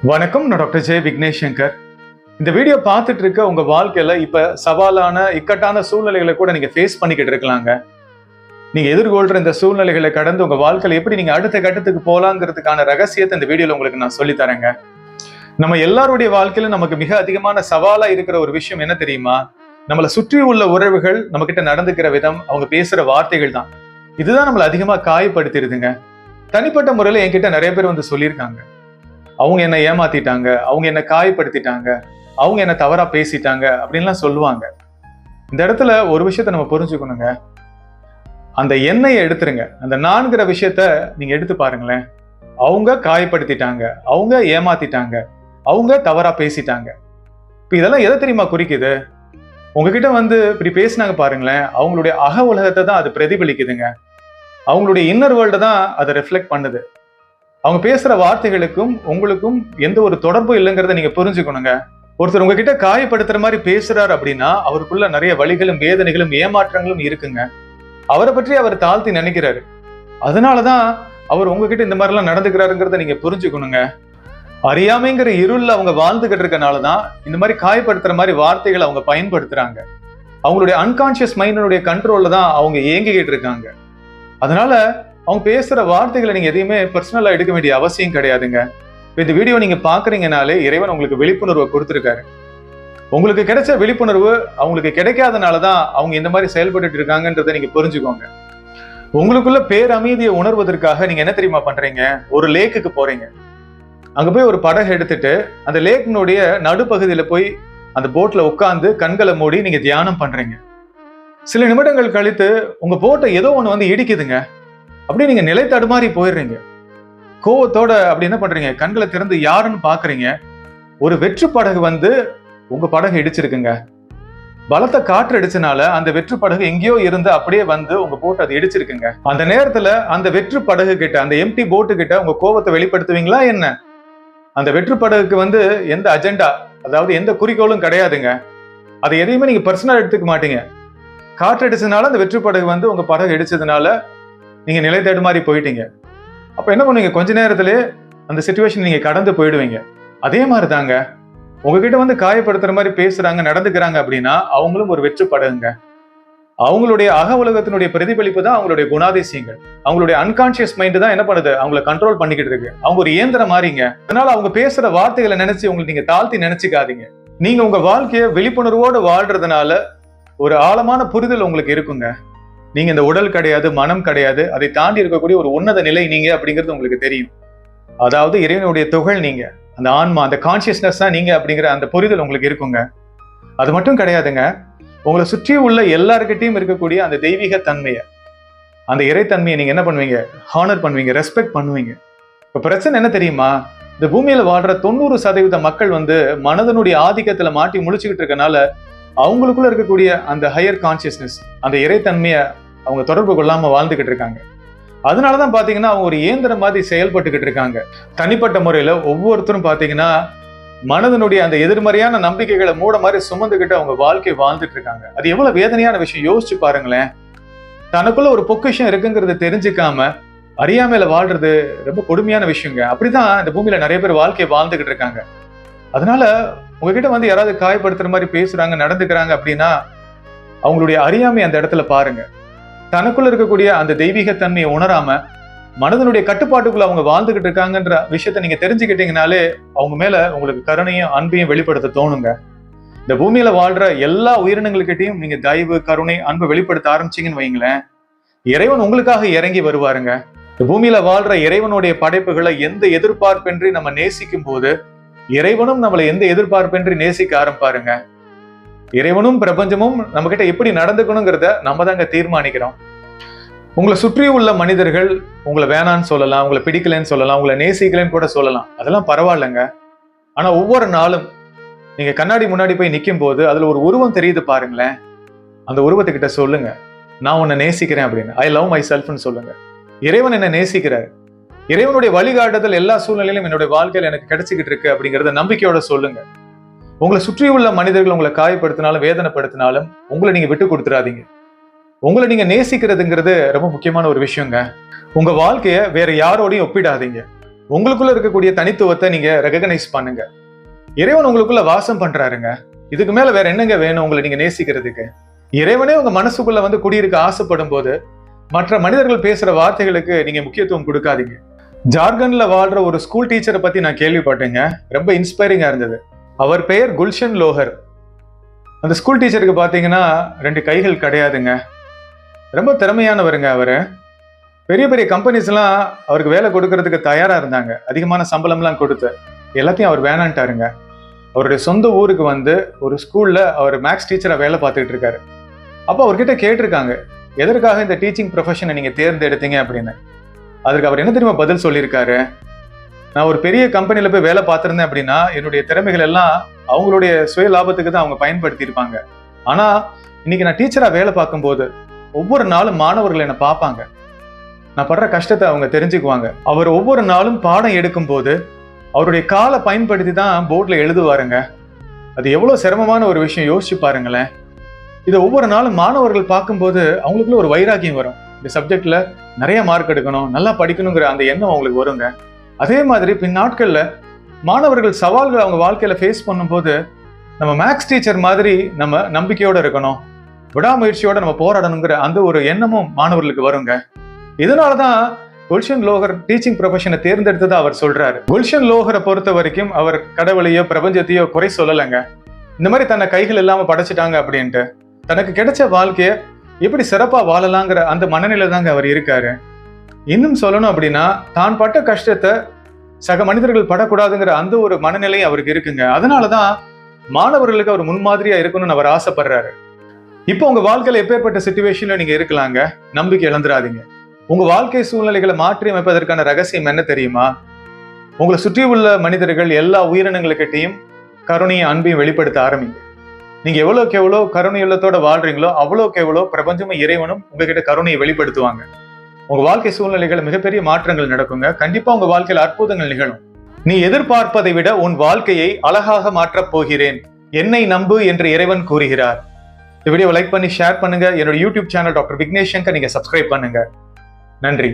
வணக்கம், நான் doctor J Vignesh Shankar. இந்த வீடியோ பார்த்துட்டு இருக்க உங்க வாழ்க்கையில இப்ப சவாலான இக்கட்டான சூழ்நிலைகளை கூட நீங்க ஃபேஸ் பண்ணிக்கிட்டு இருக்கலாங்க. நீங்க எதிர்கொள்ற இந்த சூழ்நிலைகளை கடந்து உங்க வாழ்க்கையில எப்படி நீங்க அடுத்த கட்டத்துக்கு போலாங்கிறதுக்கான ரகசியத்தை இந்த வீடியோல உங்களுக்கு நான் சொல்லி தரேங்க. நம்ம எல்லாருடைய வாழ்க்கையில நமக்கு மிக அதிகமான சவாலா இருக்கிற ஒரு விஷயம் என்ன தெரியுமா? நம்மளை சுற்றி உள்ள உறவுகள் நம்ம கிட்ட நடந்துக்கிற விதம், அவங்க பேசுற வார்த்தைகள் தான். இதுதான் நம்மளை அதிகமா காயப்படுத்திடுதுங்க. தனிப்பட்ட முறையில என்கிட்ட நிறைய பேர் வந்து சொல்லியிருக்காங்க, அவங்க என்ன ஏமாத்திட்டாங்க, அவங்க என்ன காயப்படுத்திட்டாங்க, அவங்க என்ன தவறா பேசிட்டாங்க அப்படின்லாம் சொல்லுவாங்க. இந்த இடத்துல ஒரு விஷயத்த நம்ம புரிஞ்சுக்கணுங்க. அந்த எண்ணெயை எடுத்துருங்க, அந்த நான்கிற விஷயத்த நீங்க எடுத்து பாருங்களேன். அவங்க காயப்படுத்திட்டாங்க, அவங்க ஏமாத்திட்டாங்க, அவங்க தவறா பேசிட்டாங்க. இப்ப இதெல்லாம் எதை தெரியுமா குறிக்குது? உங்ககிட்ட வந்து இப்படி பேசினாங்க பாருங்களேன், அவங்களுடைய அக உலகத்தை தான் அது பிரதிபலிக்குதுங்க. அவங்களுடைய இன்னர் வேர்ல்ட தான் அதை ரிஃப்ளெக்ட் பண்ணுது. அவங்க பேசுற வார்த்தைகளுக்கும் உங்களுக்கும் எந்த ஒரு தொடர்பும் இல்லைங்கிறத நீங்க புரிஞ்சுக்கணுங்க. ஒருத்தர் உங்ககிட்ட காயப்படுத்துற மாதிரி பேசுறாரு அப்படின்னா அவருக்குள்ள நிறைய வலிகளும் வேதனைகளும் ஏமாற்றங்களும் இருக்குங்க. அவரை பற்றி அவர் தாழ்த்தி நினைக்கிறாரு. அதனாலதான் அவர் உங்ககிட்ட இந்த மாதிரி எல்லாம் நடந்துக்கிறாருங்கிறத நீங்க புரிஞ்சுக்கணுங்க. அறியாமைங்கிற இருள்ல அவங்க வாழ்ந்துகிட்டு இருக்கனாலதான் இந்த மாதிரி காயப்படுத்துற மாதிரி வார்த்தைகளை அவங்க பயன்படுத்துறாங்க. அவங்களுடைய அன்கான்சியஸ் மைண்டினுடைய கண்ட்ரோல்ல தான் அவங்க இயங்கிக்கிட்டு இருக்காங்க. அதனால அவங்க பேசுற வார்த்தைகளை நீங்க எதையுமே பர்சனலா எடுக்க வேண்டிய அவசியம் கிடையாதுங்க. இந்த வீடியோ நீங்க பாக்குறீங்கனாலே இறைவன் உங்களுக்கு விழிப்புணர்வை கொடுத்துருக்காரு. உங்களுக்கு கிடைச்ச விழிப்புணர்வு அவங்களுக்கு கிடைக்காதனாலதான் அவங்க இந்த மாதிரி செயல்பட்டு இருக்காங்கன்றதை நீங்க புரிஞ்சுக்கோங்க. உங்களுக்குள்ள பேரமைதியை உணர்வதற்காக நீங்க என்ன தெரியுமா பண்றீங்க? ஒரு லேக்குக்கு போறீங்க. அங்க போய் ஒரு படகு எடுத்துட்டு அந்த லேக்கினுடைய நடுப்பகுதியில போய் அந்த போட்ல உட்கார்ந்து கண்களை மூடி நீங்க தியானம் பண்றீங்க. சில நிமிடங்கள் கழித்து உங்க போட்டை ஏதோ ஒண்ணு வந்து இடிக்குதுங்க. அப்படியே நீங்க நிலை தடுமாறி போயிடுறீங்க. கோவத்தோட அப்படி என்ன பண்றீங்க? கண்களை திறந்து யாருன்னு பாக்குறீங்க. ஒரு வெற்று படகு வந்து உங்க படகு இடிச்சிருக்குங்க. பலத்த காற்று அடிச்சனால அந்த வெற்று படகு எங்கேயோ இருந்து அப்படியே வந்து உங்க போட்டு அது இடிச்சிருக்குங்க. அந்த நேரத்துல அந்த வெற்று படகு கிட்ட, அந்த எம்டி போட்டு கிட்ட உங்க கோவத்தை வெளிப்படுத்துவீங்களா என்ன? அந்த வெற்று படகுக்கு வந்து எந்த அஜெண்டா, அதாவது எந்த குறிக்கோளும் கிடையாதுங்க. அதை எதையுமே நீங்க பர்சனலா எடுத்துக்க மாட்டீங்க. காற்று அடிச்சதுனால அந்த வெற்று படகு வந்து உங்க படகு இடிச்சதுனால நீங்க நிலை தடுமாறி போயிட்டீங்க. அப்ப என்ன பண்ணுவீங்க? கொஞ்ச நேரத்திலே அந்த சிச்சுவேஷன் நீங்க கடந்து போயிடுவீங்க. அதே மாதிரி தாங்க, உங்ககிட்ட வந்து காயப்படுத்துற மாதிரி பேசுறாங்க, நடந்துக்கிறாங்க அப்படின்னா அவங்களும் ஒரு வெற்று படகுங்க. அவங்களுடைய அக உலகத்தினுடைய பிரதிபலிப்பு தான் அவங்களுடைய குணாதிசயங்கள். அவங்களுடைய அன்கான்சியஸ் மைண்ட் தான் என்ன பண்ணுது? அவங்களை கண்ட்ரோல் பண்ணிக்கிட்டு இருக்கு. அவங்க ஒரு இயந்திரம் மாறிங்க. அதனால அவங்க பேசுற வார்த்தைகளை நினைச்சு உங்களுக்கு நீங்க தாழ்த்தி நினைச்சுக்காதீங்க. நீங்க உங்க வாழ்க்கையை விழிப்புணர்வோடு வாழ்றதுனால ஒரு ஆழமான புரிதல் உங்களுக்கு இருக்குங்க. நீங்க இந்த உடல் கிடையாது, மனம் கிடையாது, அதை தாண்டி இருக்கக்கூடிய ஒரு உன்னத நிலை நீங்க அப்படிங்கிறது உங்களுக்கு தெரியும். அதாவது இறைவனுடைய துகள் நீங்க, அந்த ஆன்மா, அந்த கான்சியஸ்னஸ் தான் நீங்க அப்படிங்கிற அந்த புரிதல் உங்களுக்கு இருக்குங்க. அது மட்டும் கிடையாதுங்க, உங்களை சுற்றி உள்ள எல்லார்கிட்டையும் இருக்கக்கூடிய அந்த தெய்வீக தன்மையை, அந்த இறைத்தன்மையை நீங்க என்ன பண்ணுவீங்க? ஹானர் பண்ணுவீங்க, ரெஸ்பெக்ட் பண்ணுவீங்க. இப்ப பிரச்சனை என்ன தெரியுமா? இந்த பூமியில வாழ்ற 90% மக்கள் வந்து மனதனுடைய ஆதிக்கத்துல மாட்டி முழிச்சுக்கிட்டு இருக்கனால அவங்களுக்குள்ள இருக்கக்கூடிய அந்த ஹையர் கான்சியஸ்னஸ், அந்த இறைத்தன்மையை அவங்க தொடர்பு கொள்ளாம வாழ்ந்துகிட்டு இருக்காங்க. அதனாலதான் பாத்தீங்கன்னா அவங்க ஒரு இயந்திரம் மாதிரி செயல்பட்டுக்கிட்டு இருக்காங்க. தனிப்பட்ட முறையில ஒவ்வொருத்தரும் பாத்தீங்கன்னா மனதனுடைய அந்த எதிர்மறையான நம்பிக்கைகளை மூட மாதிரி சுமந்துகிட்டு அவங்க வாழ்க்கை வாழ்ந்துட்டு இருக்காங்க. அது எவ்வளவு வேதனையான விஷயம் யோசிச்சு பாருங்களேன். தனக்குள்ள ஒரு பொக்கிஷம் இருக்குங்கிறத தெரிஞ்சுக்காம அறியாமையில வாழ்றது ரொம்ப கொடுமையான விஷயங்க. அப்படிதான் இந்த பூமியில நிறைய பேர் வாழ்க்கையை வாழ்ந்துகிட்டு இருக்காங்க. அதனால உங்ககிட்ட வந்து யாராவது காயப்படுத்துற மாதிரி பேசுறாங்க, நடந்துக்கிறாங்க அப்படின்னா அவங்களுடைய அறியாமை அந்த இடத்துல பாருங்க. தனக்குள்ள இருக்கக்கூடிய அந்த தெய்வீக தன்மையை உணராம மனதனுடைய கட்டுப்பாட்டுக்குள்ள அவங்க வாழ்ந்துகிட்டு இருக்காங்கன்ற விஷயத்த நீங்க தெரிஞ்சுக்கிட்டீங்கனாலே அவங்க மேல உங்களுக்கு கருணையும் அன்பையும் வெளிப்படுத்த தோணுங்க. இந்த பூமியில வாழ்ற எல்லா உயிரினங்களுக்கிட்டையும் நீங்க தயவு, கருணை, அன்பை வெளிப்படுத்த ஆரம்பிச்சீங்கன்னு வைங்களேன், இறைவன் உங்களுக்காக இறங்கி வருவாருங்க. இந்த பூமியில வாழ்ற இறைவனுடைய படைப்புகளை எந்த எதிர்பார்ப்பின்றி நம்ம நேசிக்கும் போது இறைவனும் நம்மளை எந்த எதிர்பார்ப்பின்றி நேசிக்க ஆரம்பிப்பாருங்க. இறைவனும் பிரபஞ்சமும் நம்ம கிட்ட எப்படி நடந்துக்கணுங்கிறத நம்ம தாங்க தீர்மானிக்கிறோம். உங்களை சுற்றி உள்ள மனிதர்கள் உங்களை வேணான்னு சொல்லலாம், உங்களை பிடிக்கலன்னு சொல்லலாம், உங்களை நேசிக்கலன்னு கூட சொல்லலாம். அதெல்லாம் பரவாயில்லைங்க. ஆனா ஒவ்வொரு நாளும் நீங்க கண்ணாடி முன்னாடி போய் நிற்கும் போது அதுல ஒரு உருவம் தெரியுது பாருங்களேன். அந்த உருவத்துக்கிட்ட சொல்லுங்க, நான் உன்னை நேசிக்கிறேன் அப்படின்னு. ஐ லவ் மை செல்ஃப்னு சொல்லுங்க. இறைவன் என்ன நேசிக்கிறார். இறைவனுடைய வழிகாட்டுதல் எல்லா சூழ்நிலையிலும் என்னுடைய வாழ்க்கையில எனக்கு கிடைச்சிக்கிட்டு இருக்கு அப்படிங்கறத நம்பிக்கையோட சொல்லுங்க. உங்களை சுற்றி உள்ள மனிதர்கள் உங்களை காயப்படுத்தினாலும் வேதனைப்படுத்தினாலும் உங்களை நீங்க விட்டு கொடுத்துடாதீங்க. உங்களை நீங்க நேசிக்கிறதுங்கிறது ரொம்ப முக்கியமான ஒரு விஷயங்க. உங்க வாழ்க்கைய வேற யாரோடையும் ஒப்பிடாதீங்க. உங்களுக்குள்ள இருக்கக்கூடிய தனித்துவத்தை நீங்க ரெகக்னைஸ் பண்ணுங்க. இறைவன் உங்களுக்குள்ள வாசம் பண்றாருங்க. இதுக்கு மேல வேற என்னங்க வேணும் உங்களை நீங்க நேசிக்கிறதுக்கு? இறைவனே உங்க மனசுக்குள்ள வந்து குடியிருக்க ஆசைப்படும் போது மற்ற மனிதர்கள் பேசுற வார்த்தைகளுக்கு நீங்க முக்கியத்துவம் கொடுக்காதீங்க. ஜார்க்கண்ட்ல வாழ்ற ஒரு ஸ்கூல் டீச்சரை பத்தி நான் கேள்விப்பட்டேங்க. ரொம்ப இன்ஸ்பைரிங்கா இருந்தது. அவர் பெயர் குல்ஷன் லோஹர். அந்த ஸ்கூல் டீச்சருக்கு பாத்தீங்கன்னா 2 கைகள் கிடையாதுங்க. ரொம்ப திறமையானவருங்க அவரு. பெரிய பெரிய கம்பெனிஸ் எல்லாம் அவருக்கு வேலை கொடுக்கறதுக்கு தயாரா இருந்தாங்க. அதிகமான சம்பளம்லாம் கொடுத்து எல்லாத்தையும் அவர் வேணான்ட்டாருங்க. அவருடைய சொந்த ஊருக்கு வந்து ஒரு ஸ்கூல்ல அவர் மேக்ஸ் டீச்சரா வேலை பார்த்துட்டு இருக்காரு. அப்போ அவர்கிட்ட கேட்டிருக்காங்க, எதற்காக இந்த டீச்சிங் ப்ரொஃபஷனை நீங்க தேர்ந்தெடுத்தீங்க அப்படின்னு. அதுக்கு அவர் என்ன தெரியுமா பதில் சொல்லியிருக்காரு? நான் ஒரு பெரிய கம்பெனில போய் வேலை பார்த்திருந்தேன் அப்படின்னா என்னுடைய திறமைகள் எல்லாம் அவங்களுடைய சுய லாபத்துக்கு தான் அவங்க பயன்படுத்தி இருப்பாங்க. ஆனா இன்னைக்கு நான் டீச்சரா வேலை பார்க்கும்போது ஒவ்வொரு நாளும் மாணவர்கள் என்னை பார்ப்பாங்க. நான் படுற கஷ்டத்தை அவங்க தெரிஞ்சுக்குவாங்க. அவர் ஒவ்வொரு நாளும் பாடம் எடுக்கும் போது அவருடைய காலை பயன்படுத்தி தான் போர்ட்ல எழுதுவாருங்க. அது எவ்வளவு சிரமமான ஒரு விஷயம் யோசிச்சு பாருங்களேன். இதை ஒவ்வொரு நாளும் மாணவர்கள் பார்க்கும்போது அவங்களுக்குள்ள ஒரு வைராக்கியம் வரும். இந்த சப்ஜெக்ட்ல நிறைய மார்க் எடுக்கணும், நல்லா படிக்கணுங்கிற அந்த எண்ணம் அவங்களுக்கு வருங்க. அதே மாதிரி பின் நாட்கள்ல மாணவர்கள் சவால்கள் அவங்க வாழ்க்கையில ஃபேஸ் பண்ணும்போது நம்ம மேக்ஸ் டீச்சர் மாதிரி நம்ம நம்பிக்கையோட இருக்கணும், விடாமுயற்சியோட நம்ம போராடணுங்கிற அந்த ஒரு எண்ணமும் மாணவர்களுக்கு வருங்க. இதனாலதான் குல்ஷன் லோஹர் டீச்சிங் ப்ரொஃபஷனை தேர்ந்தெடுத்ததா அவர் சொல்றாரு. குல்ஷன் லோஹரை பொறுத்த வரைக்கும் அவர் கடவுளையோ பிரபஞ்சத்தையோ குறை சொல்லலைங்க. இந்த மாதிரி தன்னை கைகள் இல்லாம படைச்சிட்டாங்க அப்படின்ட்டு தனக்கு கிடைச்ச வாழ்க்கைய எப்படி சிறப்பா வாழலாங்கிற அந்த மனநிலை தாங்க அவர் இருக்காரு. இன்னும் சொல்லணும் அப்படின்னா தான் பட்ட கஷ்டத்தை சக மனிதர்கள் படக்கூடாதுங்கிற அந்த ஒரு மனநிலை அவருக்கு இருக்குங்க. அதனாலதான் மாணவர்களுக்கு அவர் முன்மாதிரியா இருக்கணும்னு அவர் ஆசைப்படுறாரு. இப்போ உங்க வாழ்க்கையில எப்பேற்பட்ட சிச்சுவேஷன்ல நீங்க இருக்கலாங்க, நம்பிக்கை இழந்துடாதீங்க. உங்க வாழ்க்கை சூழ்நிலைகளை மாற்றி அமைப்பதற்கான ரகசியம் என்ன தெரியுமா? உங்களை சுற்றி உள்ள மனிதர்கள் எல்லா உயிரினங்களுக்கிட்டையும் கருணையும் அன்பையும் வெளிப்படுத்த ஆரம்பிங்க. நீங்க எவ்வளவுக்கு எவ்வளவு கருணையுள்ளத்தோட வாழ்றீங்களோ அவ்வளவுக்கு எவ்வளவு பிரபஞ்சமும் இறைவனும் உங்ககிட்ட கருணையை வெளிப்படுத்துவாங்க. உங்க வாழ்க்கை சூழ்நிலைகள் மிகப்பெரிய மாற்றங்கள் நடக்குங்க. கண்டிப்பா உங்க வாழ்க்கையில அற்புதங்கள் நிகழும். நீ எதிர்பார்ப்பதை விட உன் வாழ்க்கையை அழகாக மாற்றப் போகிறேன், என்னை நம்பு என்று இறைவன் கூறுகிறார். இந்த வீடியோவை லைக் பண்ணி ஷேர் பண்ணுங்க. என்னோட YouTube channel doctor Vignesh Shankar நீங்க சப்ஸ்கிரைப் பண்ணுங்க. நன்றி.